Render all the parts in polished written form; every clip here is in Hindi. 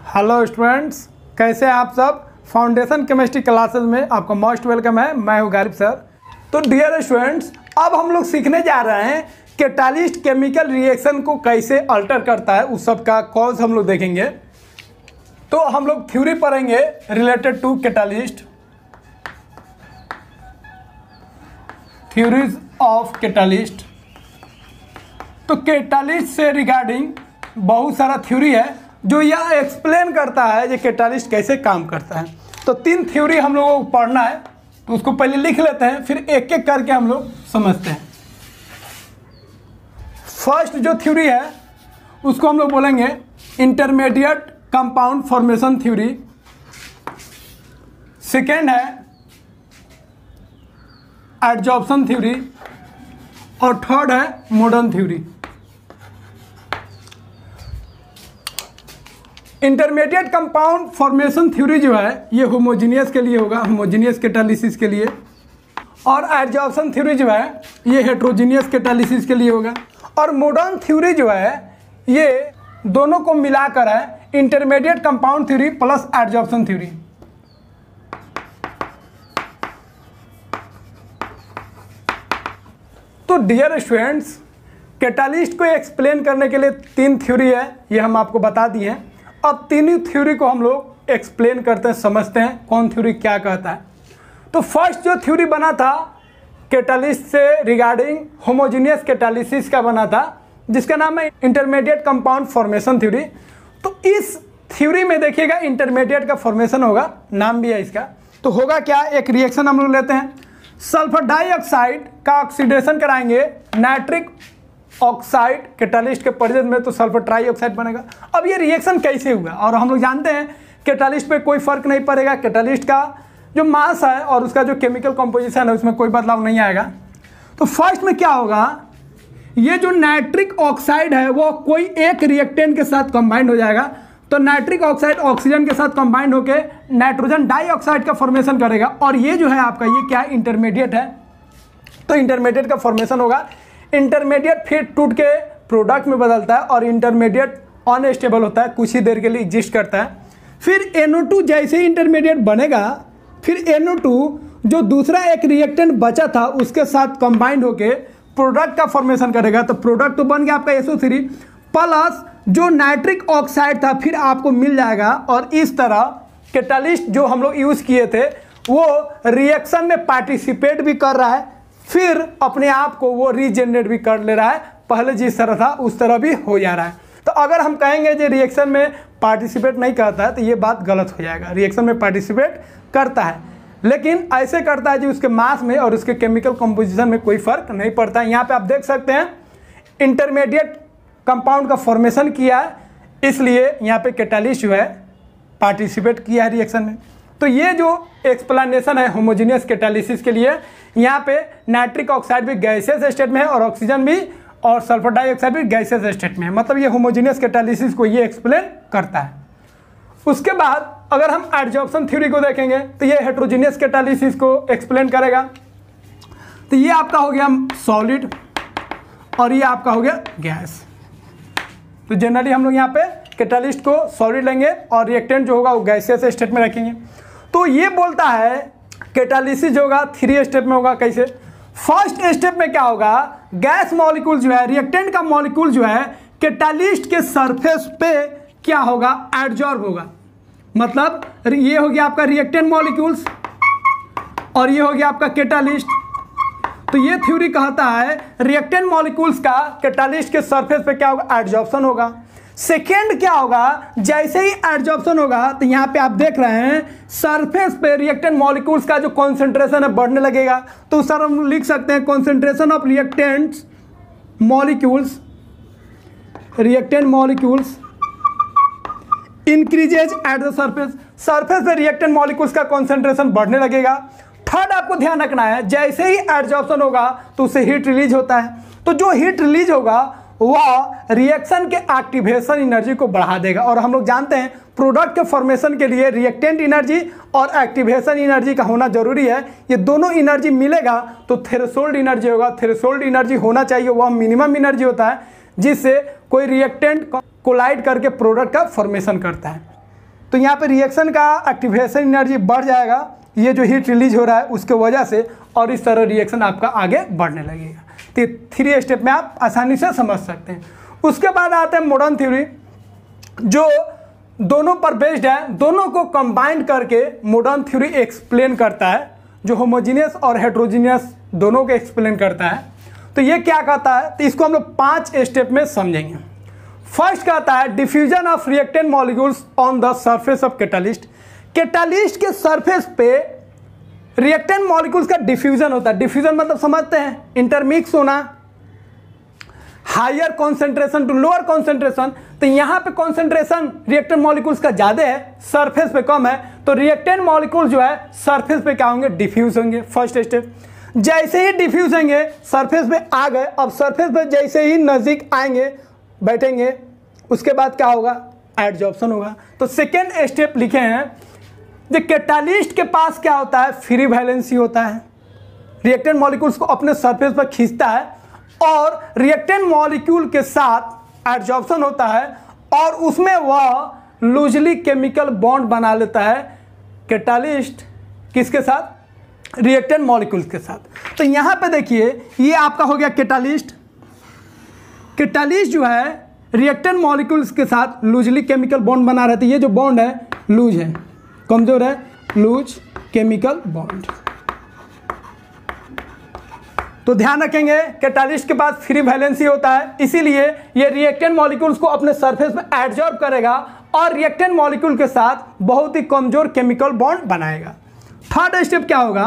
हेलो स्टूडेंट्स, कैसे हैं आप सब। फाउंडेशन केमिस्ट्री क्लासेस में आपका मोस्ट वेलकम है। मैं हूं गालिब सर। तो डियर स्टूडेंट्स, अब हम लोग सीखने जा रहे हैं कैटालिस्ट केमिकल रिएक्शन को कैसे अल्टर करता है, उस सब का कॉज हम लोग देखेंगे। तो हम लोग थ्योरी पढ़ेंगे related to catalyst, theories of catalyst. तो कैटालिस्ट से रिगार्डिंग बहुत सारा थ्योरी है जो यह एक्सप्लेन करता है कि कैटालिस्ट कैसे काम करता है। तो 3 थ्योरी हम लोगों को पढ़ना है, तो उसको पहले लिख लेते हैं, फिर एक एक करके हम लोग समझते हैं। फर्स्ट जो थ्योरी है उसको हम लोग बोलेंगे intermediate compound formation theory. Second है एडजॉर्प्शन थ्योरी और थर्ड है modern theory. Intermediate compound formation theory जो है ये होमोजीनियस के लिए होगा, होमोजीनियस कैटालिसिस के लिए। और एडजॉर्प्शन थ्योरी जो है ये हेट्रोजीनियस कैटालिसिस के लिए होगा। और मॉडर्न थ्योरी जो है ये दोनों को मिलाकर है, intermediate compound theory plus adsorption theory. तो डियर स्टूडेंट्स, कैटालिस्ट को एक्सप्लेन करने के लिए 3 थ्योरी है, ये हम आपको बता दिए हैं। अब तीनों थ्योरी को हम लोग एक्सप्लेन करते हैं, समझते हैं कौन थ्योरी क्या कहता है। तो फर्स्ट जो थ्योरी बना था कैटालिस्ट से रिगार्डिंग होमोजीनियस कैटालिसिस का बना था, जिसका नाम है इंटरमीडिएट कंपाउंड फॉर्मेशन थ्योरी। तो इस थ्योरी में देखिएगा इंटरमीडिएट का फॉर्मेशन होगा, नाम भी है इसका। तो होगा क्या, एक रिएक्शन हम लोग लेते हैं, सल्फर डाइऑक्साइड का ऑक्सीडेशन कराएंगे नाइट्रिक ऑक्साइड कैटालिस्ट के प्रेजेंस में, तो सल्फर ट्राइऑक्साइड बनेगा। अब ये रिएक्शन कैसे हुआ, और हम लोग जानते हैं कैटालिस्ट पे कोई फर्क नहीं पड़ेगा, कैटालिस्ट का जो मास है और उसका जो केमिकल कंपोजिशन है उसमें कोई बदलाव नहीं आएगा। तो फर्स्ट में क्या होगा, ये जो नाइट्रिक ऑक्साइड है वो कोई एक रिएक्टेंट के साथ कंबाइंड हो जाएगा। तो नाइट्रिक ऑक्साइड ऑक्सीजन के साथ कंबाइंड होकर नाइट्रोजन डाइऑक्साइड का फॉर्मेशन करेगा, और ये जो है आपका ये क्या इंटरमीडिएट है। तो इंटरमीडिएट का फॉर्मेशन होगा, इंटरमीडिएट फिर टूट के प्रोडक्ट में बदलता है, और इंटरमीडिएट अनस्टेबल होता है, कुछ ही देर के लिए एग्जिस्ट करता है। फिर NO2 जैसे ही इंटरमीडिएट बनेगा, फिर NO2 जो दूसरा एक रिएक्टेंट बचा था उसके साथ कंबाइंड होके प्रोडक्ट का फॉर्मेशन करेगा। तो प्रोडक्ट तो बन गया आपका SO3 प्लस जो नाइट्रिक ऑक्साइड था फिर आपको मिल जाएगा। और इस तरह कैटालिस्ट जो हम लोग यूज़ किए थे वो रिएक्शन में पार्टिसिपेट भी कर रहा है, फिर अपने आप को वो रीजेनरेट भी कर ले रहा है, पहले जिस तरह था उस तरह भी हो जा रहा है। तो अगर हम कहेंगे जो रिएक्शन में पार्टिसिपेट नहीं करता है तो ये बात गलत हो जाएगा। रिएक्शन में पार्टिसिपेट करता है, लेकिन ऐसे करता है जो उसके मास में और उसके केमिकल कंपोजिशन में कोई फर्क नहीं पड़ता है। यहाँ पे आप देख सकते हैं इंटरमीडिएट कंपाउंड का फॉर्मेशन किया है, इसलिए यहाँ पे कैटालिस्ट जो है पार्टिसिपेट किया है रिएक्शन में। तो ये जो एक्सप्लेनेशन है होमोजीनियस कैटालिसिस के लिए, यहाँ पे नाइट्रिक ऑक्साइड भी गैसेस स्टेट में है और ऑक्सीजन भी और सल्फर डाइऑक्साइड भी गैसेस स्टेट में है, मतलब ये होमोजीनियस कैटालिसिस को ये एक्सप्लेन करता है। उसके बाद अगर हम एडजॉर्प्शन थ्योरी को देखेंगे तो ये हेट्रोजीनियस कैटालिसिस को एक्सप्लेन करेगा। तो ये आपका हो गया सॉलिड और ये आपका हो गया गैस। तो जनरली हम लोग यहाँ पे कैटालिस्ट को सॉलिड लेंगे और रिएक्टेंट जो होगा वो गैसियस स्टेट में रखेंगे। तो ये बोलता है कैटालिसिस जो होगा 3 स्टेप में होगा। कैसे, फर्स्ट स्टेप में क्या होगा, गैस मॉलिक्यूल जो है, रिएक्टेंट का मॉलिक्यूल जो है कैटालिस्ट के सरफेस पे क्या होगा, एडजॉर्ब होगा। मतलब ये हो गया आपका रिएक्टेंट मॉलिक्यूल्स और ये हो गया आपका कैटालिस्ट। तो ये थ्योरी कहता है रिएक्टेंट मॉलिक्यूल्स का कैटालिस्ट के सरफेस पे क्या होगा, एडजॉर्प्शन होगा। सेकेंड क्या होगा, जैसे ही एडजॉर्प्शन होगा तो यहाँ पे आप देख रहे हैं सरफेस पे रिएक्टेंट मॉलिक्यूल्स का जो कॉन्सेंट्रेशन है बढ़ने लगेगा। तो सर हम लिख सकते हैं concentration of reactant molecules increases at the surface. Surface पे रिएक्टेंट मॉलिक्यूल्स का कॉन्सेंट्रेशन बढ़ने लगेगा। थर्ड आपको ध्यान रखना है, जैसे ही एडजॉर्प्शन होगा तो उससे हीट रिलीज होता है। तो जो हीट रिलीज होगा वह रिएक्शन के एक्टिवेशन एनर्जी को बढ़ा देगा। और हम लोग जानते हैं प्रोडक्ट के फॉर्मेशन के लिए रिएक्टेंट एनर्जी और एक्टिवेशन एनर्जी का होना जरूरी है। ये दोनों एनर्जी मिलेगा तो थ्रेशोल्ड एनर्जी होगा। थ्रेशोल्ड एनर्जी होना चाहिए, वह मिनिमम एनर्जी होता है जिससे कोई रिएक्टेंट कोलाइड करके प्रोडक्ट का फॉर्मेशन करता है। तो यहाँ पे रिएक्शन का एक्टिवेशन एनर्जी बढ़ जाएगा, ये जो हीट रिलीज हो रहा है उसके वजह से, और इस तरह रिएक्शन आपका आगे बढ़ने लगेगा। तो 3 स्टेप में आप आसानी से समझ सकते हैं। उसके बाद आते हैं मॉडर्न थ्योरी, जो दोनों पर बेस्ड है, दोनों को कंबाइन करके मॉडर्न थ्योरी एक्सप्लेन करता है, जो होमोजीनियस और हेट्रोजीनियस दोनों को एक्सप्लेन करता है। तो ये क्या कहता है, तो इसको हम लोग 5 स्टेप में समझेंगे। फर्स्ट कहता है diffusion of reactant molecules on the surface of catalyst. Catalyst के सरफेस पे रिएक्टेंट मॉलिक्यूल्स का डिफ्यूजन होता है। डिफ्यूजन मतलब समझते हैं, इंटरमिक्स होना, higher concentration to lower concentration. तो यहाँ पे कॉन्सेंट्रेशन रिएक्टेंट मॉलिक्यूल्स का ज़्यादा है, सरफेस पे कम है, तो रिएक्टेंट मॉलिक्यूल जो है सरफेस पे क्या होंगे, डिफ्यूज होंगे। फर्स्ट स्टेप, जैसे ही डिफ्यूज होंगे सरफेस पे आ गए, अब सरफेस पे जैसे ही नज़दीक आएंगे बैठेंगे, उसके बाद क्या होगा, एडजॉर्प्शन होगा। तो सेकेंड स्टेप लिखे हैं, जो कैटालिस्ट के पास क्या होता है, फ्री वैलेंसी होता है, रिएक्टेंट मॉलिक्यूल्स को अपने सरफेस पर खींचता है और रिएक्टेंट मॉलिक्यूल के साथ एडजॉर्प्शन होता है और उसमें वह लूजली केमिकल बॉन्ड बना लेता है कैटालिस्ट किसके साथ, रिएक्टेंट मॉलिक्यूल्स के साथ। तो यहाँ पे देखिए ये आपका हो गया कैटालिस्ट। कैटालिस्ट जो है रिएक्टेंट मॉलिक्यूल्स के साथ लूजली केमिकल बॉन्ड बना रहती है। ये जो बॉन्ड है लूज है, कमजोर है, लूज केमिकल बॉन्ड। तो ध्यान रखेंगे कैटालिस्ट के पास फ्री वैलेंसी होता है, इसीलिए ये रिएक्टेंट मॉलिक्यूल्स को अपने सरफेस में एडजॉर्ब करेगा और रिएक्टेंट मॉलिक्यूल के साथ बहुत ही कमजोर केमिकल बॉन्ड बनाएगा। थर्ड स्टेप क्या होगा,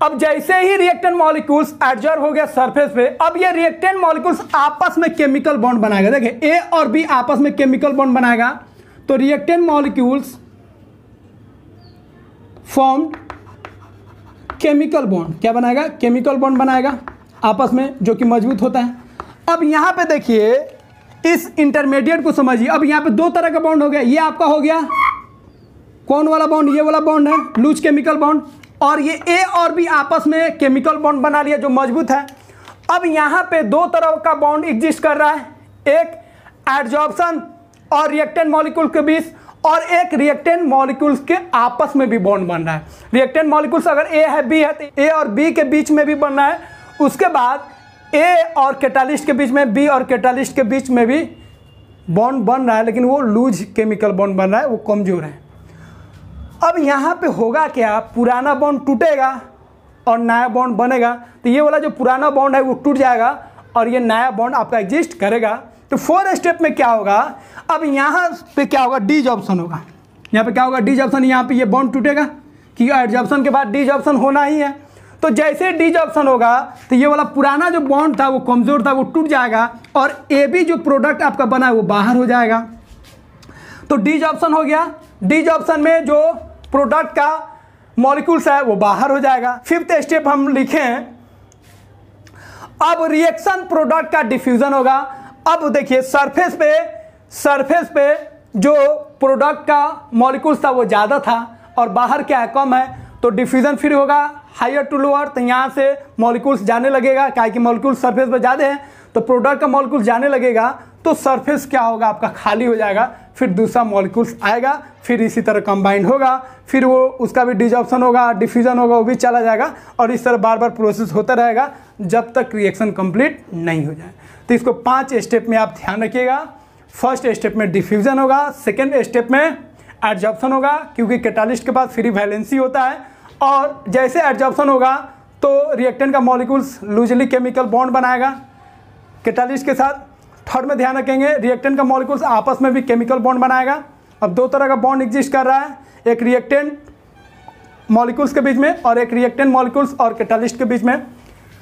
अब जैसे ही रिएक्टेंट मॉलिक्यूल्स एडजॉर्ब हो गया सरफेस पे, अब ये रिएक्टेंट मॉलिक्यूल्स आपस में केमिकल बॉन्ड बनाएगा। देखिए ए और बी आपस में केमिकल बॉन्ड बनाएगा, तो reactant molecules form chemical bond, क्या बनाएगा, केमिकल बॉन्ड बनाएगा आपस में, जो कि मजबूत होता है। अब यहाँ पे देखिए इस इंटरमीडिएट को समझिए, अब यहाँ पे 2 तरह का बॉन्ड हो गया। ये आपका हो गया कौन वाला बॉन्ड, ये वाला बॉन्ड है लूज केमिकल बॉन्ड, और ये ए और बी आपस में केमिकल बॉन्ड बना लिया जो मजबूत है। अब यहाँ पे 2 तरह का बॉन्ड एग्जिस्ट कर रहा है, एक एडजॉर्प्शन और रिएक्टेंट मॉलिक्यूल के बीच, और एक रिएक्टेंट मॉलिक्यूल्स के आपस में भी बॉन्ड बन रहा है। रिएक्टेंट मॉलिक्यूल्स अगर ए है बी है तो ए और बी के बीच में भी बन रहा है, उसके बाद ए और कैटालिस्ट के बीच में, बी और कैटालिस्ट के बीच में भी बॉन्ड बन रहा है, लेकिन वो लूज केमिकल बॉन्ड बन रहा है, वो कमजोर है। अब यहाँ पे होगा क्या, पुराना बॉन्ड टूटेगा और नया बॉन्ड बनेगा। तो ये वाला जो पुराना बॉन्ड है वो टूट जाएगा और ये नया बॉन्ड आपका एग्जिस्ट करेगा। तो 4 स्टेप में क्या होगा, अब यहाँ पे क्या होगा, डिजॉर्प्शन होगा। यहाँ पे क्या होगा, डिजॉर्प्शन, यहाँ पे ये बॉन्ड टूटेगा कि एडजॉर्प्शन के बाद डिजॉर्प्शन होना ही है। तो जैसे डिजॉर्प्शन होगा तो ये वाला पुराना जो बॉन्ड था वो कमज़ोर था, वो टूट जाएगा और ए बी जो प्रोडक्ट आपका बना है वो बाहर हो जाएगा। तो डिजॉर्प्शन हो गया, डिजॉर्प्शन में जो प्रोडक्ट का मॉलिक्यूल्स है वो बाहर हो जाएगा। 5th स्टेप हम लिखे हैं, अब रिएक्शन प्रोडक्ट का डिफ्यूजन होगा। अब देखिए सरफेस पे जो प्रोडक्ट का मॉलिक्यूल्स था वो ज़्यादा था और बाहर क्या है, कम है, तो डिफ्यूजन फिर होगा हायर टू लोअर। तो यहाँ से मॉलिक्यूल्स जाने लगेगा, क्या कि मॉलिक्यूल्स सरफेस पे ज़्यादा है, तो प्रोडक्ट का मॉलिक्यूल जाने लगेगा, तो सरफेस क्या होगा, आपका खाली हो जाएगा, फिर दूसरा मॉलिक्यूल्स आएगा, फिर इसी तरह कंबाइंड होगा, फिर वो उसका भी डिजॉर्प्शन होगा, डिफ्यूजन होगा, वो भी चला जाएगा, और इस तरह बार बार प्रोसेस होता रहेगा जब तक रिएक्शन कंप्लीट नहीं हो जाए। तो इसको 5 स्टेप में आप ध्यान रखिएगा। फर्स्ट स्टेप में डिफ्यूजन होगा, सेकेंड स्टेप में एडजॉर्प्शन होगा, क्योंकि कैटालिस्ट के पास फ्री वैलेंसी होता है, और जैसे एडजॉर्प्शन होगा तो रिएक्टेंट का मॉलिक्यूल्स लूजली केमिकल बॉन्ड बनाएगा कैटालिस्ट के साथ। थर्ड में ध्यान रखेंगे रिएक्टेंट का मॉलिक्यूल्स आपस में भी केमिकल बॉन्ड बनाएगा। अब 2 तरह का बॉन्ड एग्जिस्ट कर रहा है, एक रिएक्टेंट मॉलिक्यूल्स के बीच में और एक रिएक्टेंट मॉलिक्यूल्स और कैटालिस्ट के बीच में।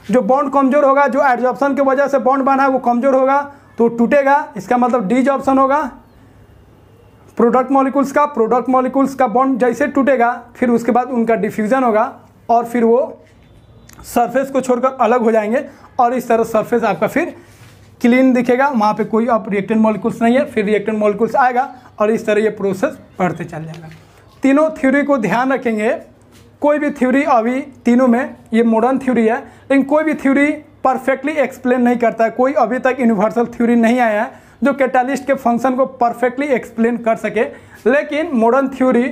जो बॉन्ड कमजोर होगा, जो एडजॉर्प्शन की वजह से बॉन्ड बना है वो कमजोर होगा, तो टूटेगा, इसका मतलब डिजॉर्प्शन होगा प्रोडक्ट मॉलिक्यूल्स का बॉन्ड जैसे टूटेगा, फिर उसके बाद उनका डिफ्यूजन होगा और फिर वो सरफेस को छोड़कर अलग हो जाएंगे, और इस तरह सरफेस आपका फिर क्लीन दिखेगा, वहाँ पे कोई अब रिएक्टेंट मॉलिक्यूल्स नहीं है, फिर रिएक्टेंट मॉलिक्यूल्स आएगा और इस तरह ये प्रोसेस बढ़ते चल जाएगा। तीनों थ्योरी को ध्यान रखेंगे, कोई भी थ्योरी अभी तीनों में, ये मॉडर्न थ्योरी है, लेकिन कोई भी थ्योरी परफेक्टली एक्सप्लेन नहीं करता है। कोई अभी तक यूनिवर्सल थ्योरी नहीं आया है जो कैटालिस्ट के फंक्शन को परफेक्टली एक्सप्लेन कर सके। लेकिन मॉडर्न थ्योरी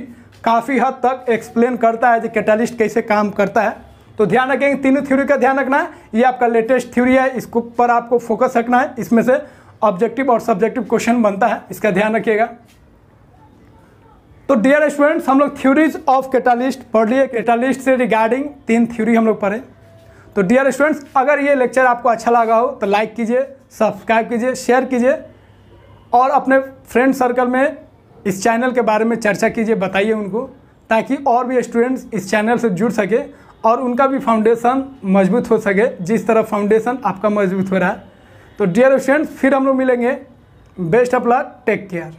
काफ़ी हद तक एक्सप्लेन करता है कि कैटालिस्ट कैसे काम करता है। तो ध्यान रखेंगे, तीनों थ्योरी का ध्यान रखना है। ये आपका लेटेस्ट थ्योरी है, इसको पर आपको फोकस रखना है। इसमें से ऑब्जेक्टिव और सब्जेक्टिव क्वेश्चन बनता है, इसका ध्यान रखिएगा। तो डियर स्टूडेंट्स, हम लोग थ्योरीज ऑफ कैटालिस्ट पढ़ लिए। कैटालिस्ट से रिगार्डिंग 3 थ्योरी हम लोग पढ़े। तो डियर स्टूडेंट्स, अगर ये लेक्चर आपको अच्छा लगा हो तो लाइक कीजिए, सब्सक्राइब कीजिए, शेयर कीजिए और अपने फ्रेंड सर्कल में इस चैनल के बारे में चर्चा कीजिए, बताइए उनको, ताकि और भी स्टूडेंट्स इस चैनल से जुड़ सके और उनका भी फाउंडेशन मजबूत हो सके जिस तरह फाउंडेशन आपका मजबूत हो रहा है। तो डियर स्टूडेंट्स, फिर हम लोग मिलेंगे। Best of luck, take care.